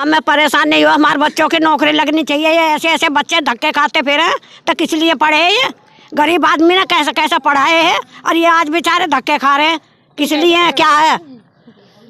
हमें परेशान नहीं हो, हमारे बच्चों की नौकरी लगनी चाहिए। ये ऐसे ऐसे बच्चे धक्के खाते फिर तो किस लिए पढ़े ये गरीब आदमी ने कैसे कैसे पढ़ाए हैं और ये आज बेचारे धक्के खा रहे हैं किस लिए क्या है।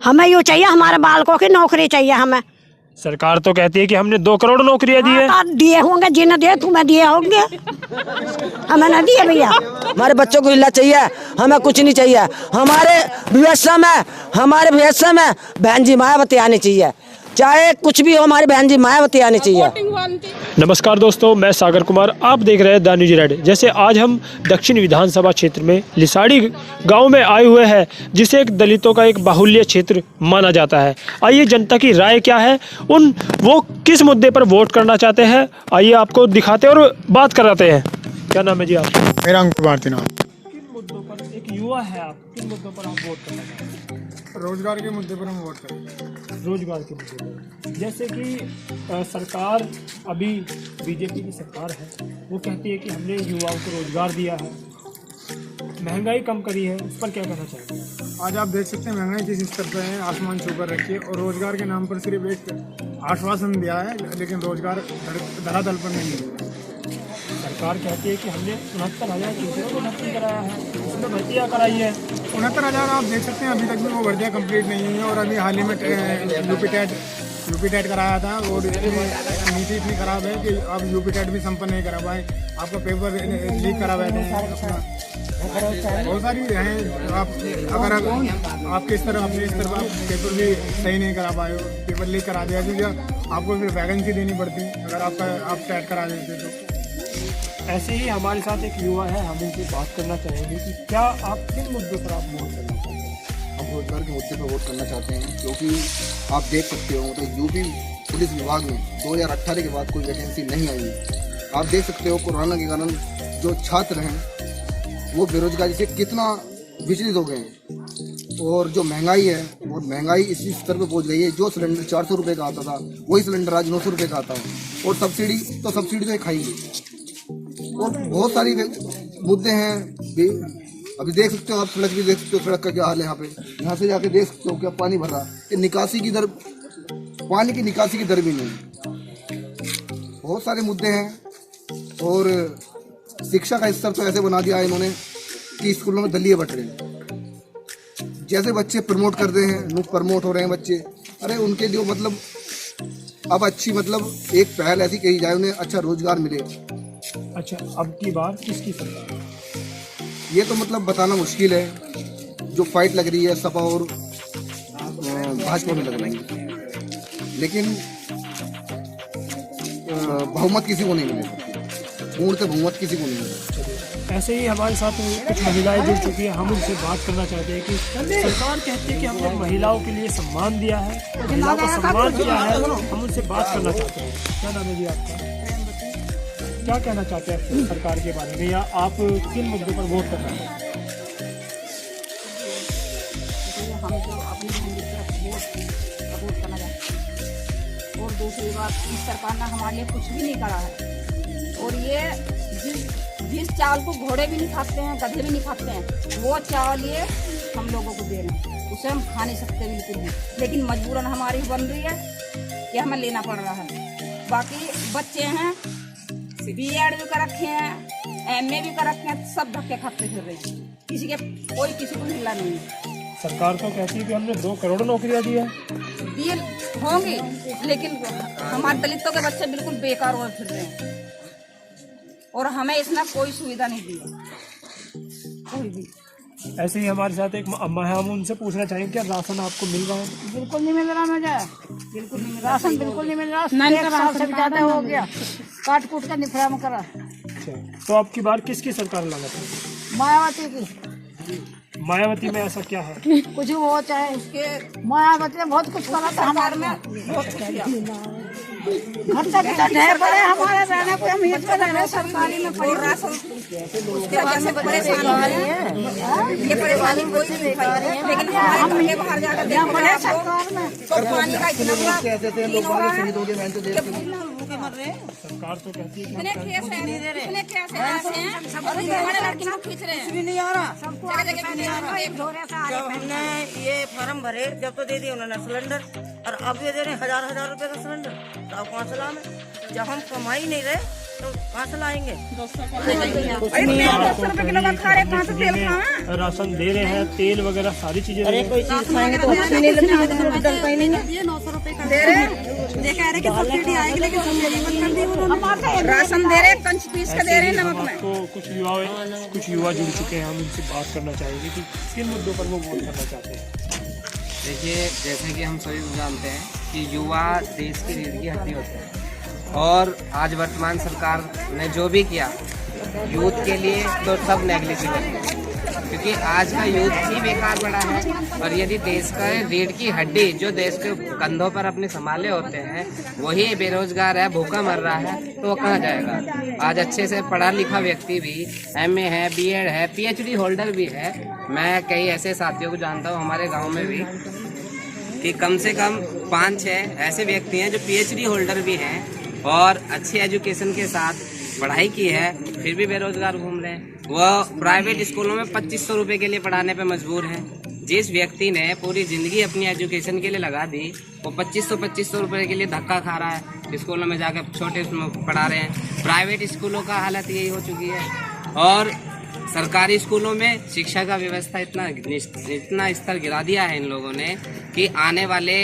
हमें यूँ चाहिए, हमारे बालकों की नौकरी चाहिए हमें। सरकार तो कहती है कि हमने 2 करोड़ नौकरियां दी है। दिए होंगे जिन्हें दिए, तुम्हें दिए होंगे, हमें ना दिए भैया। हमारे बच्चों को इलाज चाहिए, हमें कुछ नहीं चाहिए। हमारे भविष्य में बहन जी मायावती आनी चाहिए, चाहे कुछ भी हो, हमारी बहन जी मायावती आनी चाहिए। नमस्कार दोस्तों, मैं सागर कुमार, आप देख रहे हैं द न्यूज रेड। जैसे आज हम दक्षिण विधानसभा क्षेत्र में लिसाड़ी गांव में आए हुए हैं, जिसे एक दलितों का एक बाहुल्य क्षेत्र माना जाता है। आइए जनता की राय क्या है, वो किस मुद्दे पर वोट करना चाहते हैं, आइए आपको दिखाते हैं और बात कराते हैं। क्या नाम है जी आपका? मेरा अंकुर भारती नाम। किन मुद्दों पर, एक युवा है आप, किन मुद्दों पर आप वोट करना चाहते हैं? रोजगार के मुद्दे पर हम वोट करेंगे। रोजगार के मुद्दे पर, जैसे कि सरकार अभी बीजेपी की सरकार है, वो कहती है कि हमने युवाओं को रोजगार दिया है, महंगाई कम करी है, उस पर क्या कहना चाहिए? आज आप देख सकते हैं महंगाई किस स्तर पर है, आसमान छू कर रखी है और रोजगार के नाम पर सिर्फ एक आश्वासन दिया है, लेकिन रोजगार धरातल पर नहीं मिला। सरकार कहती है कि हमने 69,000 टीचरों को भर्ती कराया है, उसमें भर्तियाँ कराई है। 69,000 आप देख सकते हैं, अभी तक भी वो भर्तियाँ कंप्लीट नहीं हुई हैं और अभी हाल ही में यूपी टेट कराया था और नीति इतनी खराब है कि आप यूपी टेट भी संपन्न नहीं करा पाए, आपका पेपर लीक करा बैठे हैं अपना। बहुत सारी हैं, अगर आपके स्तर अपने स्तर पर पेपर भी सही नहीं करा पाए, पेपर लीक करा दिया क्योंकि आपको फिर वैकेंसी देनी पड़ती अगर आप टेट करा देते तो। ऐसे ही हमारे साथ एक युवा है, हम उनसे बात करना चाहेंगे कि क्या आप किन मुद्दों पर आप वोट करना चाहते हैं? हम रोजगार के मुद्दे पर वोट करना चाहते हैं, क्योंकि आप देख सकते हो तो यूपी पुलिस विभाग में 2018 के बाद कोई वैकेंसी नहीं आई है। आप देख सकते हो कोरोना के कारण जो छात्र हैं वो बेरोजगारी से कितना विचलित हो गए हैं और जो महंगाई है वो महंगाई इसी स्तर पर पहुंच गई है। जो सिलेंडर 400 रुपये का आता था वही सिलेंडर आज 900 रुपये का आता है और सब्सिडी तो खाई और बहुत सारी मुद्दे हैं। अभी देख सकते हो आप, सड़क भी देख सकते हो, सड़क का क्या हाल है। यहाँ से जाके देख सकते हो क्या पानी भर रहा है, निकासी की दर, पानी की निकासी की दर भी नहीं। बहुत सारे मुद्दे हैं और शिक्षा का स्तर तो ऐसे बना दिया है इन्होंने कि स्कूलों में दलिए बट रहे हैं। जैसे बच्चे प्रमोट करते हैं, प्रमोट हो रहे हैं बच्चे, अरे उनके लिए मतलब अब अच्छी एक पहल ऐसी कही जाए उन्हें अच्छा रोजगार मिले। अच्छा, अब की बार किसकी सरकार है? ये तो बताना मुश्किल है। जो फाइट लग रही है सपा और भाजपा में लग रही है, लेकिन बहुमत किसी को नहीं मिलेगा, पूर्ण से बहुमत किसी को नहीं मिलेगा। ऐसे ही हमारे साथ कुछ महिलाएं जुड़ चुकी हैं, हम उनसे बात करना चाहते हैं कि सरकार कहती है कि हमने महिलाओं के लिए सम्मान दिया है, महिलाओं का सम्मान किया है, हम उनसे बात करना चाहते हैं। क्या नाम है जी आपका? क्या कहना चाहते हैं सरकार के बारे में, या आप किन मुद्दों पर वोट करना चाहते हैं? हम तो अपनी वोट करना चाहते हैं और दूसरी बात, इस सरकार ने हमारे लिए कुछ भी नहीं करा है और ये जिस चावल को घोड़े भी नहीं खाते हैं, गधे भी नहीं खाते हैं, वो चावल ये हम लोगों को दे रहे हैं, उसे हम खा नहीं सकते बिल्कुल भी, लेकिन मजबूरन हमारी बन रही है कि हमें लेना पड़ रहा है। बाकी बच्चे हैं, बीएड भी कर रखे हैं, एमए भी कर रखे हैं, सब धक्के खाते फिर रहे हैं, किसी को मिला नहीं है। सरकार तो कहती है कि हमने 2 करोड़ नौकरियां दी है। दिए होंगे, लेकिन हमारे दलितों के बच्चे बिल्कुल बेकार हुए फिर रहे हैं और हमें इसमें कोई सुविधा नहीं दी कोई भी। ऐसे ही हमारे साथ एक अम्मा है, हम उनसे पूछना चाहेंगे क्या राशन आपको मिल रहा है? बिल्कुल नहीं मिल रहा मुझे, बिल्कुल नहीं मिल रहा राशन, बिल्कुल नहीं मिल रहा। 1 साल से ज्यादा हो गया, काट कूट का निफरा में करा। अच्छा, तो आपकी बार किसकी सरकार लाना चाहिए? मायावती की। मायावती में ऐसा क्या है? कुछ हो चाहे उसके, मायावती ने बहुत कुछ करा था हमारे में, घर तक ढेर पड़े हमारे रहने को, हम ये सरकारी में उसके बाद में परेशान हो रही है, ये परेशानी कोई नहीं दिखा रही है, लेकिन हम ये बाहर जाकर देख रहे हैं सरकार में तो पानी का इतना बुरा मर रहे हैं। सरकार तो कहती है इतने केस ऐसे हैं और बड़े लड़की को खींच रहे हैं, नहीं आ रहा। जगह जगह जब हमने ये फार्म भरे जब तो दे दिया उन्होंने सिलेंडर, और अब ये दे रहे हैं 1000 रुपए का सिलेंडर। तो अब कहाँ से लाएं? जब हम कमाई नहीं रहे तो कहाँ से लाएंगे? राशन दे रहे हैं, तेल वगैरह सारी चीजें दे रहे हैं। कोई चीज खाएंगे तो अच्छी नहीं लगती, तो डलता ही नहीं है। ये 900 रुपए का दे रहे हैं, ये कह रहे कि सब्सिडी आएगी लेकिन सब्सिडी बंद कर दी उन्होंने। राशन दे रहे हैं, कंच पीस के दे रहे हैं नमक में। तो कुछ युवा जुड़ चुके हैं, हम उनसे बात करना चाहेंगे कि किन मुद्दों पर वो वोट करना चाहते हैं। देखिए, जैसे कि हम सभी जानते हैं कि युवा देश की रीढ़ की हड्डी होते हैं, और आज वर्तमान सरकार ने जो भी किया यूथ के लिए तो सब नेग्लिजिबल है, क्योंकि आज का यूथ ही बेकार पड़ा है। और यदि देश का रीढ़ की हड्डी जो देश के कंधों पर अपने संभाले होते हैं वही बेरोजगार है, भूखा मर रहा है, तो वो कहाँ जाएगा? आज अच्छे से पढ़ा लिखा व्यक्ति भी MA है, BEd है, PhD होल्डर भी है। मैं कई ऐसे साथियों को जानता हूँ हमारे गाँव में भी कि कम से कम 5-6 ऐसे व्यक्ति हैं जो PhD होल्डर भी हैं और अच्छी एजुकेशन के साथ पढ़ाई की है, फिर भी बेरोजगार घूम रहे हैं। वह प्राइवेट स्कूलों में 2500 रुपये के लिए पढ़ाने पे मजबूर हैं। जिस व्यक्ति ने पूरी ज़िंदगी अपनी एजुकेशन के लिए लगा दी, वो 2500 रुपये के लिए धक्का खा रहा है, स्कूलों में जाकर छोटे पढ़ा रहे हैं। प्राइवेट स्कूलों का हालत यही हो चुकी है। और सरकारी स्कूलों में शिक्षा का व्यवस्था इतना स्तर गिरा दिया है इन लोगों ने कि आने वाले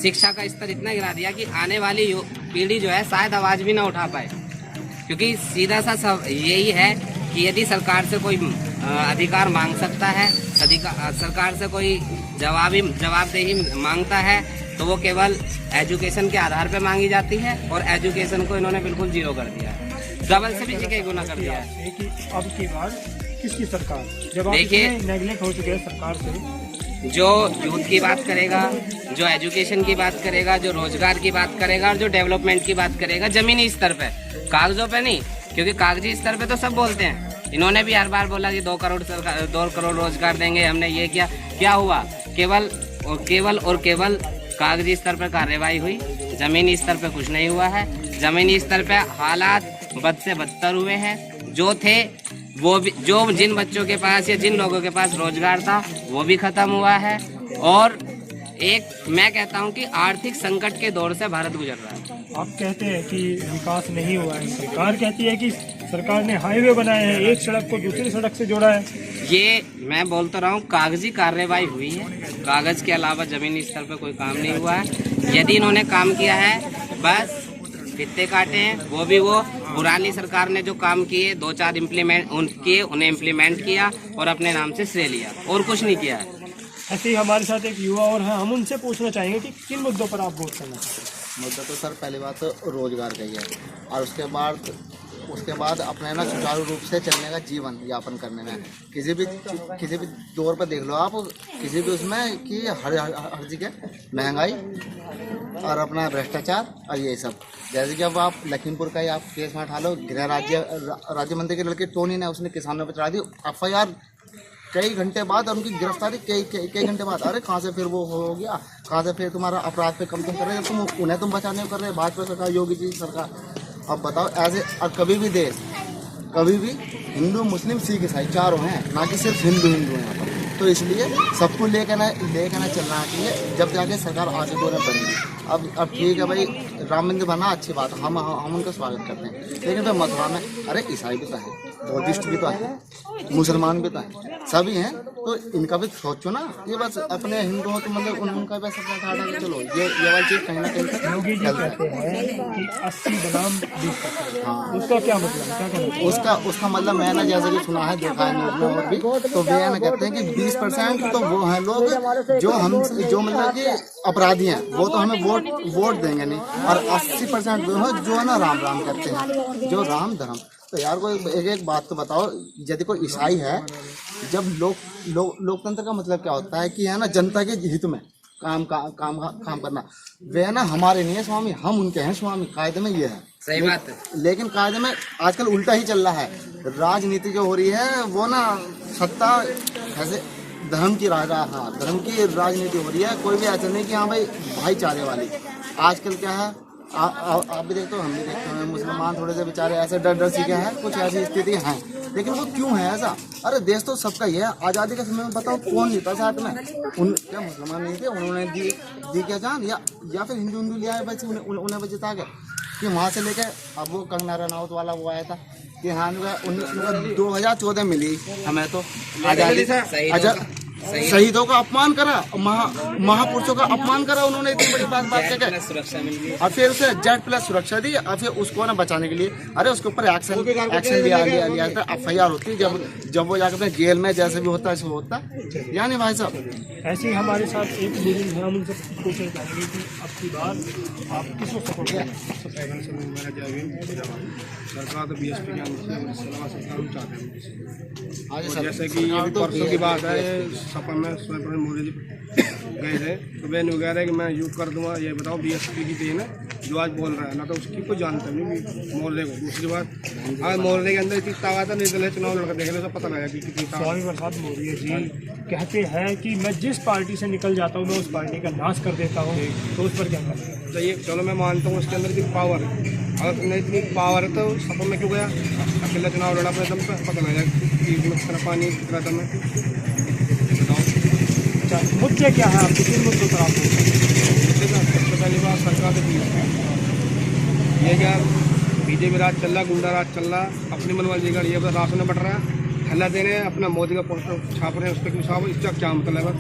शिक्षा का स्तर इतना गिरा दिया कि आने वाली पीढ़ी जो है शायद आवाज़ भी ना उठा पाए, क्योंकि सीधा सा सब यही है कि यदि सरकार से कोई अधिकार मांग सकता है, सरकार से कोई जवाबदेही मांगता है, तो वो केवल एजुकेशन के आधार पर मांगी जाती है, और एजुकेशन को इन्होंने बिल्कुल जीरो कर दिया है, डबल से भी जगह गुना कर दिया है। कि अब की बार किसकी सरकार, जब देखिए नेगलेक्ट हो चुके हैं सरकार से, जो यूथ की बात करेगा, जो एजुकेशन की बात करेगा, जो रोजगार की बात करेगा और जो डेवलपमेंट की बात करेगा जमीनी स्तर पे, कागजों पे नहीं, क्योंकि कागजी स्तर पे तो सब बोलते हैं। इन्होंने भी हर बार बोला कि 2 करोड़ रोजगार देंगे, हमने ये किया, क्या हुआ? केवल और केवल कागजी स्तर पर कार्रवाई हुई, जमीनी स्तर पे कुछ नहीं हुआ है। जमीनी स्तर पे हालात बद से बदतर हुए हैं। जो थे वो भी, जो जिन बच्चों के पास या जिन लोगों के पास रोजगार था वो भी खत्म हुआ है। और एक मैं कहता हूं कि आर्थिक संकट के दौर से भारत गुजर रहा है। आप कहते हैं कि विकास नहीं हुआ है, सरकार कहती है कि सरकार ने हाईवे बनाए हैं, एक सड़क को दूसरी सड़क से जोड़ा है। ये मैं बोलता रहा हूँ, कागजी कार्रवाई हुई है, कागज के अलावा जमीनी स्तर पर कोई काम नहीं हुआ है। यदि इन्होंने काम किया है बस फित्ते काटे हैं, वो भी वो पुरानी सरकार ने जो काम किए 2-4 उन्हें इम्प्लीमेंट किया और अपने नाम से श्रेय लिया, और कुछ नहीं किया है। ऐसे ही हमारे साथ एक युवा और है, हम उनसे पूछना चाहेंगे कि किन मुद्दों पर आप वोट करना चाहते हैं। मुद्दा तो सर पहली बात तो रोजगार का ही है, और उसके बाद अपने ना सुचारू रूप से चलने का जीवन यापन करने में किसी भी दौर पर देख लो आप, किसी भी उसमें कि हर जगह महंगाई और अपना भ्रष्टाचार और ये सब। जैसे कि अब आप लखीमपुर का ही आप केस में उठा लो, गृह राज्य मंत्री के लड़के टोनी ने उसने किसानों पर चढ़ा दी FIR कई घंटे बाद, और उनकी गिरफ्तारी कई घंटे बाद। अरे कहाँ से फिर वो हो गया, कहाँ से फिर तुम्हारा अपराध पे कम तुम कर रहे हो, उन्हें तुम बचाने को कर रहे हो, भाजपा सरकार, योगी जी सरकार। अब बताओ ऐसे, और कभी भी हिंदू मुस्लिम सिख ईसाई चारों हैं, ना कि सिर्फ हिंदू हैं यहाँ पर। तो इसलिए सबको लेकर ना चलना चाहिए, जब जाके सरकार आगे दौर में बनेगी। अब ठीक है भाई, राम मंदिर बना अच्छी बात, हम उनका स्वागत करते हैं, लेकिन फिर मथुरा में अरे ईसाई भी तो है, बौद्धिस्ट भी तो है, मुसलमान भी तो है, सभी हैं, तो इनका भी सोचो ना। ये बस अपने हिंदू हो तो मतलब उनका भी सब हटा के चलो, ये वाली चीज़ कहीं ना कहीं योगी जी कहते हैं कि 80 बनाम 20%। हाँ, उसका क्या मतलब, क्या कहना? उसका मतलब मैंने जैसे कि सुना है, देखा है न्यूज़ में और भी, तो वे ना कहते हैं कि 20% तो वो हैं लोग जो मतलब कि अपराधी हैं, वो तो हमें वोट देंगे नहीं, और 80% वो हैं जो है ना राम राम करते हैं, जो राम धर्म। तो यार कोई एक बात तो बताओ, यदि कोई ईसाई है, जब लोकतंत्र का मतलब क्या होता है कि है ना जनता के हित में काम करना, वे है ना हमारे नहीं है स्वामी, हम उनके हैं स्वामी, कायदे में ये है। सही बात है। लेकिन कायदे में आजकल उल्टा ही चल रहा है, राजनीति जो हो रही है वो ना सत्ता ऐसे धर्म की राजनीति हो रही है। कोई भी ऐसा नहीं कि हाँ भाई भाईचारे वाली। आजकल क्या है, आप भी देखते हो, हम भी देखते हैं, मुसलमान थोड़े से बेचारे ऐसे डर सी क्या है, कुछ ऐसी स्थिति है लेकिन वो क्यों है ऐसा? अरे देश तो सबका ही है। आज़ादी के समय में बताओ कौन नहीं था साथ में? क्या मुसलमान नहीं थे? उन्होंने दी क्या जान, या फिर हिंदू लिया है बस उन्हें वजह था क्या कि वहाँ से लेके अब वो कंगना रनौत वाला वो आया था कि हाँ 2014 मिली हमें तो आज़ादी। शहीदों का अपमान करा, महापुरुषों का अपमान करा उन्होंने, इतनी बड़ी बात कहकर सुरक्षा मिल गई और फिर उसे Z+ सुरक्षा दी और फिर उसको ना बचाने के लिए अरे उसके ऊपर एक्शन लिया था। FIR होती जब वो जाकर जेल में जैसे भी होता है होता, यानी भाई साहब ऐसे ही हमारे साथ एक बुजुर्ग है, हम उनसे पूछना चाहेंगे कि आपकी बात आप किसको सपोर्ट करें? सरकार तो BSP के सरकार हम चाहते हैं। जैसे कि ये परसों की बात है, सपन में स्वयं मोदी जी गए थे तो बहन कह रहे कि मैं यूज कर दूंगा। ये बताओ BSP की देन है जो आज बोल रहा है, ना तो उसकी कोई जानता नहीं मोहल्ले को। दूसरी बात आज मोहल्ले के अंदर इतनी ताकत नहीं चले, चुनाव लड़का देखने से पता लगा कि कितनी स्वामी प्रसाद मौर्य जी कहते हैं कि मैं जिस पार्टी से निकल जाता हूँ मैं उस पार्टी का नाश कर देता हूँ, तो उस पर क्या करें? तो ये चलो मैं मानता हूँ उसके अंदर इतनी पावर है, अगर तुमने इतनी पावर है तो सपन में क्यों गया? अकेला चुनाव लड़ा अपने दम पर, पता लगा कि कितना पानी कितना दम है। अच्छा, मुद्दे क्या है आपके? किन मुद्दों पर आप सबसे पहली बात सरकार से ये क्या BJP राज चल रहा, गुंडा राज चल रहा, अपनी मनवाजी का ये राशन बट रहा है, हल्ला दे रहे हैं, अपना मोदी का पोस्टर छाप रहे हैं, उस पर क्यों छाप? इसका क्या मतलब है?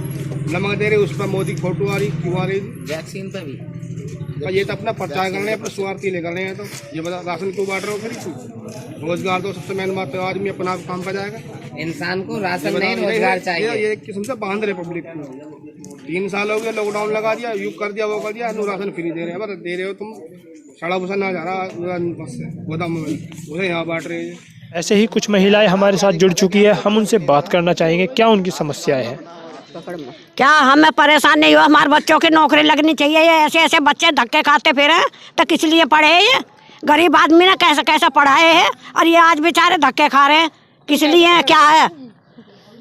नमक दे रहे उस पर मोदी की फोटो आ रही, क्यों आ रही? वैक्सीन पे भी ये तो अपना प्रचार कर रहे हैं, अपने स्वार्थी ले कर रहे हैं। तो ये बता राशन क्यों बांट रहे हो? फिर क्यों? रोजगार तो सबसे मेन बात है, आदमी अपना काम पर जाएगा। इंसान को राशन नहीं रोजगार चाहिए। ये किस्म से बांध रहे पब्लिक को। 3 साल हो गया, लॉकडाउन लगा दिया, यूज कर दिया, वो कर दिया, राशन फ्री दे रहे हैं। बस दे रहे हो तुम, सड़ा भूसा ना जा रहा बस से गोदाम में, उसे यहाँ बांट रहे हैं। ऐसे ही कुछ महिलाएं हमारे साथ जुड़ चुकी है, हम उनसे बात करना चाहेंगे क्या उनकी समस्याएं हैं। क्या हमें परेशान नहीं हुआ? हमारे बच्चों की नौकरी लगनी चाहिए। ये ऐसे बच्चे धक्के खाते फिर तो किस लिए पढ़े? ये गरीब आदमी ने कैसे कैसे पढ़ाए हैं और ये आज बेचारे धक्के खा रहे हैं, किस लिए? क्या है?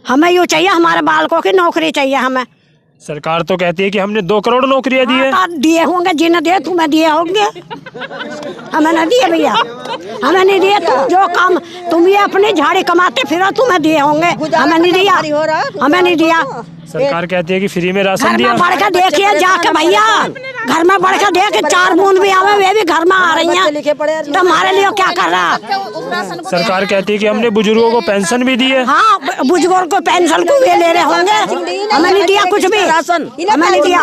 हमें यूँ चाहिए, हमारे बालकों की नौकरी चाहिए हमें। सरकार तो कहती है कि हमने 2 करोड़ नौकरियां दी है। दिए होंगे, जिन्हें दिए तुम्हें दिए होंगे, हमें नहीं दिए भैया, हमें नहीं दिए। तुम जो काम तुम ये अपनी झाड़ी कमाते फिर तुम्हें दिए होंगे, हमें नहीं दिया, हमें नहीं दिया। सरकार कहती है कि फ्री में राशन दिया। घर में बढ़ के देखिए जाके भैया, घर में बढ़ के देख, 4 बूंद भी आवे वे भी घर में आ रही हैं, तो हमारे लिए क्या कर रहा? सरकार कहती है कि हमने बुजुर्गों को पेंशन भी दी है। हाँ, बुजुर्गों को पेंशन को वे ले रहे होंगे, हमें नहीं दिया कुछ भी, हमें नहीं दिया।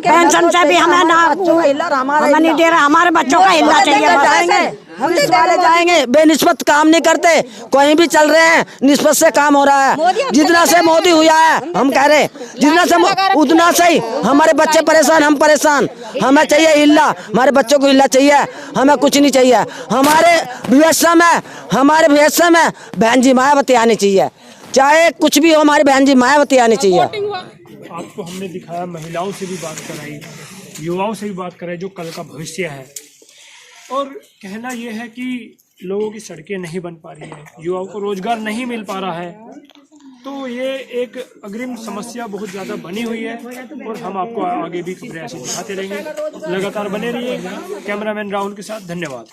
पेंशन से भी हमें ना, हमें नहीं दे रहा। हमारे बच्चों का हिलना चाहिए। पुलिस वाले जाएंगे, बेनिस्बत काम नहीं करते, कहीं भी चल रहे हैं, निस्बत से काम हो रहा है। जितना से मोदी हुआ है, हम कह रहे जितना से उतना से ही हमारे बच्चे परेशान, हम परेशान। हमें चाहिए हिल्ला, हमारे बच्चों को हिल्ला चाहिए, हमें कुछ नहीं चाहिए। हमारे भविष्य में बहन जी मायावती आनी चाहिए, चाहे कुछ भी हो, हमारी बहन जी मायावती आनी चाहिए। आपको हमने दिखाया, महिलाओं से भी बात कराई, युवाओं से भी बात कराई जो कल का भविष्य है, और कहना यह है कि लोगों की सड़कें नहीं बन पा रही हैं, युवाओं को रोजगार नहीं मिल पा रहा है, तो ये एक अग्रिम समस्या बहुत ज़्यादा बनी हुई है। और हम आपको आगे भी खबरें ऐसी दिखाते रहेंगे, लगातार बने रहिए। कैमरामैन राहुल के साथ, धन्यवाद।